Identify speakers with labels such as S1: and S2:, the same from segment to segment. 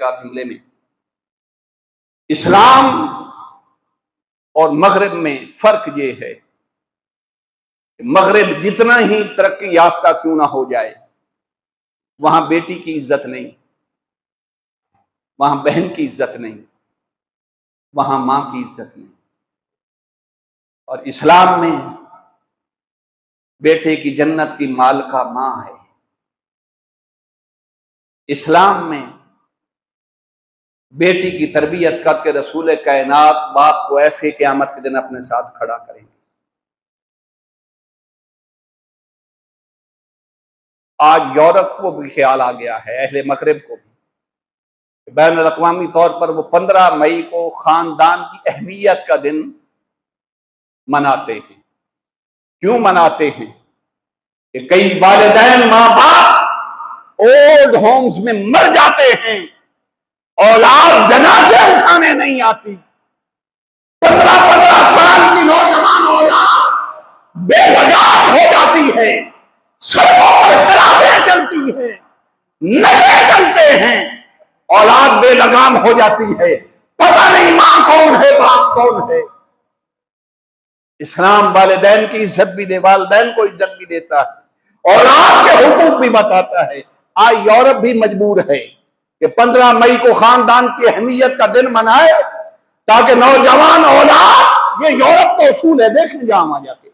S1: का जुमले में। इस्लाम और मगरिब में फर्क ये है, मगरिब जितना ही तरक्की याफ्ता क्यों ना हो जाए, वहां बेटी की इज्जत नहीं, वहां बहन की इज्जत नहीं, वहां मां की इज्जत नहीं। और इस्लाम में बेटे की जन्नत की मालिका मां है। इस्लाम में बेटी की तरबियत करके रसूल कायनात बाप को ऐसे क़यामत के दिन अपने साथ खड़ा करेंगे। आज यूरोप को भी ख्याल आ गया है, अहले मगरिब को भी, बैन अल-अक़वामी तौर पर वो 15 मई को खानदान की अहमियत का दिन मनाते हैं। क्यों मनाते हैं? कि कई वालिदैन माँ बाप ओल्ड होम्स में मर जाते हैं, औलाद जनाजे उठाने नहीं आती। 15-15 साल की नौजवान औलाद बेवजह हो जाती है, सड़कों पर शराबें चलती है, नशे चलते हैं, औलाद बेलगाम हो जाती है, पता नहीं मां कौन है बाप कौन है। इस्लाम वालिदैन की इज्जत भी दे, वालिदैन को इज्जत भी देता है, औलाद के हुकूक भी बताता है। आज यूरोप भी मजबूर है कि 15 मई को खानदान की अहमियत का दिन मनाए, ताकि नौजवान औलाद, ये यूरोप का उसूल है, देखने जाओ वहां जाके,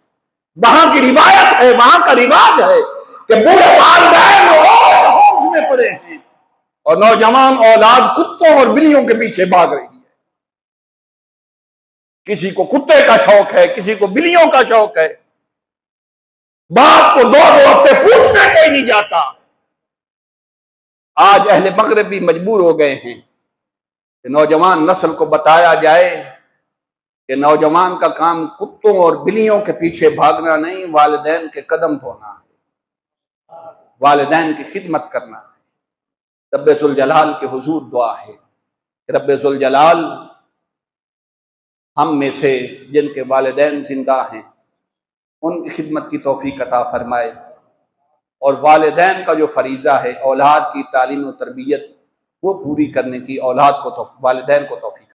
S1: वहां की रिवायत है, वहां का रिवाज है कि बूढ़े वालिदैन होम्स में पड़े हैं और नौजवान औलाद कुत्तों और बिल्लियों के पीछे भाग रही है। किसी को कुत्ते का शौक है, किसी को बिल्लियों का शौक है, बाप को 2-2 हफ्ते पूछने कोई नहीं जाता। आज अहले मगरिब भी मजबूर हो गए हैं कि नौजवान नस्ल को बताया जाए कि नौजवान का काम कुत्तों और बिल्लियों के पीछे भागना नहीं, वालिदैन के कदम धोना है, वालिदैन की खिदमत करना है। रब्बे ज़ुल जलाल के हुजूर दुआ है, रब्बे ज़ुल जलाल हम में से जिनके वालिदैन जिंदा हैं उनकी खिदमत की तौफीक अता फरमाए, और वालिदैन का जो फरीज़ा है औलाद की तालीम और तरबियत वो पूरी करने की औलाद को वालिदैन को तौफीक